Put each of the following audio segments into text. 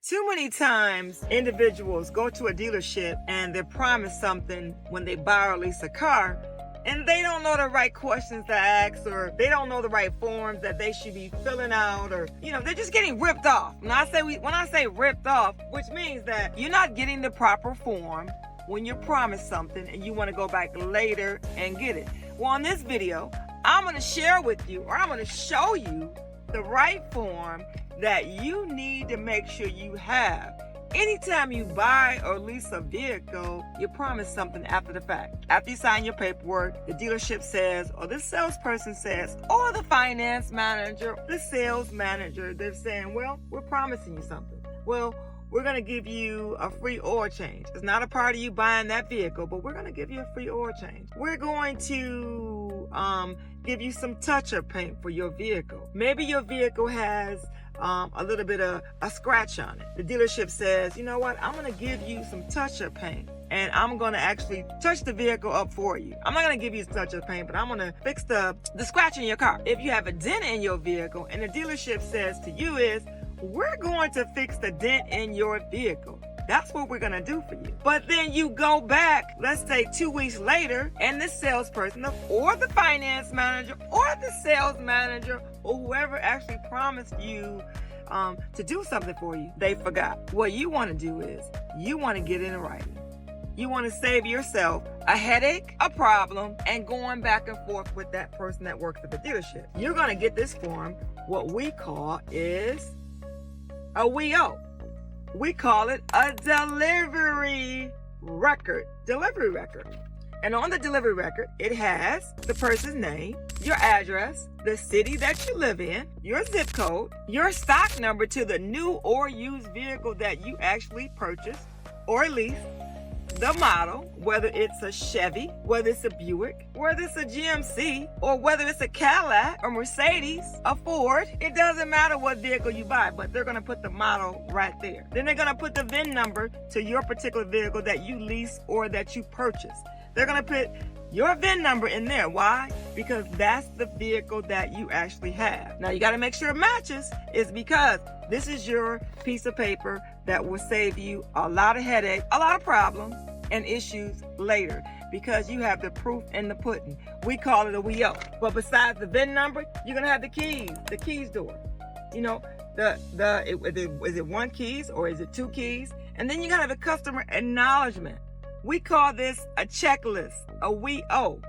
Too many times individuals go to a dealership and they're promised something when they buy or lease a car, and they don't know the right questions to ask, or they don't know the right forms that they should be filling out, or they're just getting ripped off. When I say ripped off, which means that you're not getting the proper form when you're promised something and you want to go back later and get it. Well, in this video, I'm going to share with you, or I'm going to show you the right form that you need to make sure you have. Anytime you buy or lease a vehicle, you're promised something after the fact. After you sign your paperwork, the dealership says, or the salesperson says, or the finance manager, the sales manager, they're saying, well, we're promising you something. Well, we're going to give you a free oil change. It's not a part of you buying that vehicle, but we're going to give you a free oil change. We're going to give you some touch-up paint for your vehicle. Maybe your vehicle has a little bit of a scratch on it. The dealership says, you know what, I'm going to give you some touch-up paint, and I'm going to actually touch the vehicle up for you. I'm not going to give you touch-up paint, but I'm going to fix the scratch in your car. If you have a dent in your vehicle and the dealership says to you is, we're going to fix the dent in your vehicle. That's what we're going to do for you. But then you go back, let's say 2 weeks later, and the salesperson or the finance manager or the sales manager or whoever actually promised you to do something for you, they forgot. What you want to do is you want to get it in writing. You want to save yourself a headache, a problem, and going back and forth with that person that works at the dealership. You're going to get this form, what we call is a WEO. We call it a delivery record. And on the delivery record, it has the person's name, your address, the city that you live in, your zip code, your stock number to the new or used vehicle that you actually purchased or leased, the model, whether it's a Chevy, whether it's a Buick, whether it's a GMC, or whether it's a Cadillac, a Mercedes, a Ford. It doesn't matter what vehicle you buy, but they're going to put the model right there. Then they're going to put the VIN number to your particular vehicle that you lease or that you purchase. They're going to put your VIN number in there. Why? Because that's the vehicle that you actually have. Now, you got to make sure it matches. It's because this is your piece of paper that will save you a lot of headache, a lot of problems and issues later, because you have the proof in the pudding. We call it a WEO. But besides the VIN number, you're going to have the keys door. Is it one keys or is it two keys? And then you got to have a customer acknowledgement. We call this a checklist, a WEO.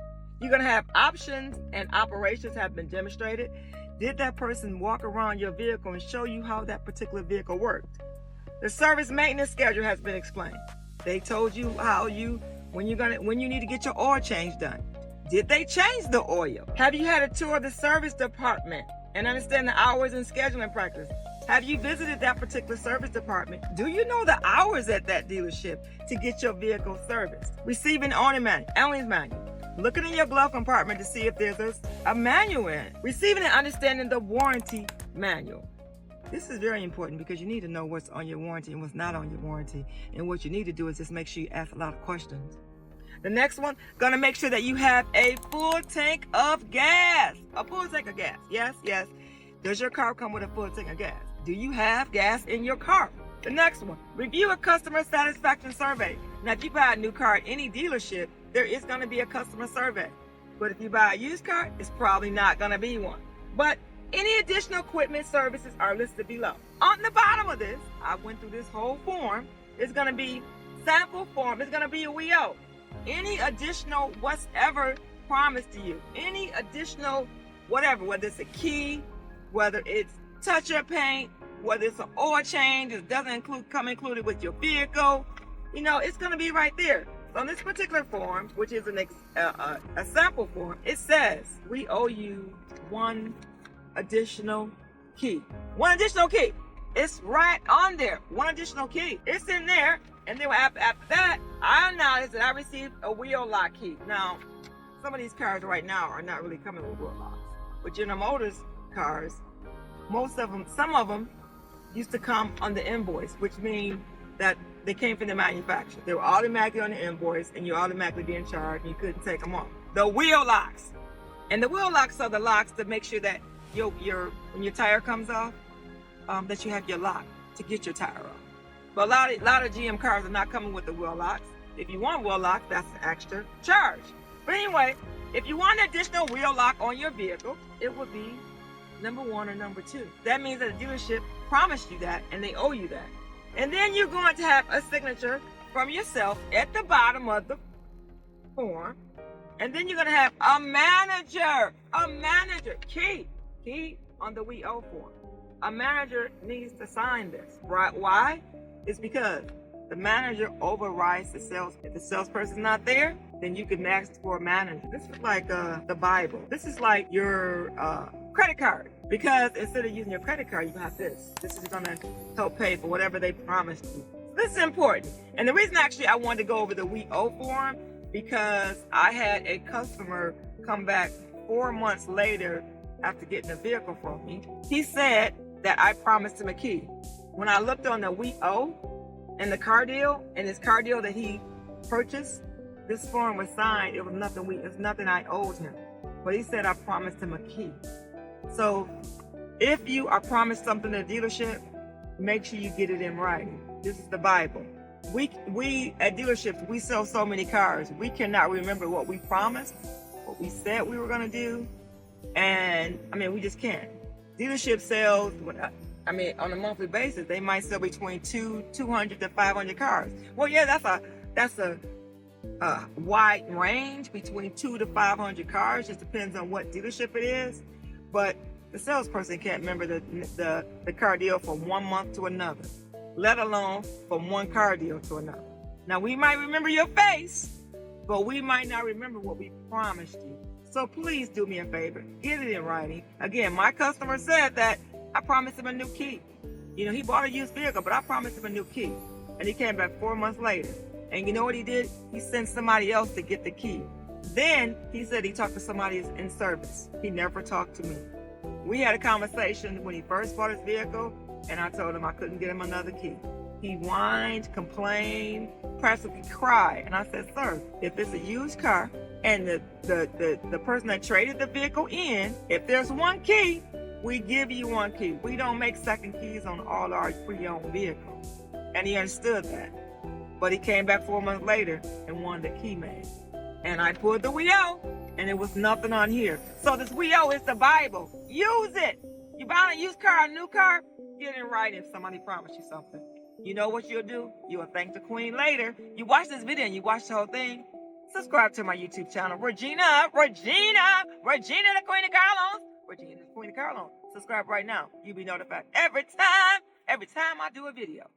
You're going to have options and operations have been demonstrated. Did that person walk around your vehicle and show you how that particular vehicle worked? The service maintenance schedule has been explained. They told you when you need to get your oil change done. Did they change the oil? Have you had a tour of the service department and understand the hours and scheduling practice? Have you visited that particular service department? Do you know the hours at that dealership to get your vehicle serviced? Receiving owner's manual. Looking in your glove compartment to see if there's a manual in it. Receiving and understanding the warranty manual. This is very important because you need to know what's on your warranty and what's not on your warranty. And what you need to do is just make sure you ask a lot of questions. The next one, gonna make sure that you have a full tank of gas. A full tank of gas. Yes. Does your car come with a full tank of gas? Do you have gas in your car? The next one, review a customer satisfaction survey. Now, if you buy a new car at any dealership, there is going to be a customer survey. But if you buy a used car, it's probably not going to be one. But any additional equipment services are listed below. On the bottom of this, I went through this whole form. It's going to be sample form. It's going to be a WEO. Any additional whatever promised to you, any additional whatever, whether it's a key, whether it's touch-up paint, whether it's an oil change, it doesn't come included with your vehicle, it's going to be right there. So on this particular form, which is a sample form, it says we owe you one additional key. One additional key. It's right on there. One additional key. It's in there. And then after that, I acknowledge that I received a wheel lock key. Now, some of these cars right now are not really coming with wheel locks. But General Motors cars, some of them used to come on the invoice, which means that they came from the manufacturer. They were automatically on the invoice and you're automatically being charged and you couldn't take them off. The wheel locks. And the wheel locks are the locks to make sure that when your tire comes off, that you have your lock to get your tire off. But a lot of GM cars are not coming with the wheel locks. If you want wheel locks, that's an extra charge. But anyway, if you want an additional wheel lock on your vehicle, it would be number 1 or number 2. That means that the dealership promised you that and they owe you that. And then you're going to have a signature from yourself at the bottom of the form. And then you're going to have a manager, key on the we owe form. A manager needs to sign this, right? Why? It's because the manager overrides the sales. If the salesperson's not there, then you can ask for a manager. This is like the Bible. This is like your credit card. Because instead of using your credit card, you have this. This is gonna help pay for whatever they promised you. This is important. And the reason actually I wanted to go over the we owe form, because I had a customer come back 4 months later after getting a vehicle from me. He said that I promised him a key. When I looked on the we owe and the car deal, and his car deal that he purchased, this form was signed. It was nothing I owed him. But he said I promised him a key. So if you are promised something at a dealership, make sure you get it in writing. This is the Bible. We at dealerships, we sell so many cars. We cannot remember what we promised, what we said we were going to do. And I mean, we just can't. Dealership sales, I mean, on a monthly basis, they might sell between 200 to 500 cars. Well, yeah, that's a wide range, between 200 to 500 cars. Just depends on what dealership it is. But the salesperson can't remember the car deal from 1 month to another, let alone from one car deal to another. Now, we might remember your face, but we might not remember what we promised you. So please do me a favor, get it in writing. Again, my customer said that I promised him a new key. You know, he bought a used vehicle, but I promised him a new key. And he came back 4 months later. And you know what he did? He sent somebody else to get the key. Then he said he talked to somebody in service. He never talked to me. We had a conversation when he first bought his vehicle, and I told him I couldn't get him another key. He whined, complained, practically cried. And I said, sir, if it's a used car and the person that traded the vehicle in, if there's one key, we give you one key. We don't make second keys on all our pre-owned vehicles. And he understood that. But he came back 4 months later and wanted a key made. And I pulled the we owe, and there was nothing on here. So this we owe is the Bible. Use it. You buy a used car, a new car, get it right if somebody promised you something. You know what you'll do? You'll thank the queen later. You watch this video and you watch the whole thing. Subscribe to my YouTube channel, Regina, the queen of car loans. Regina, the queen of car loans. Subscribe right now. You'll be notified every time I do a video.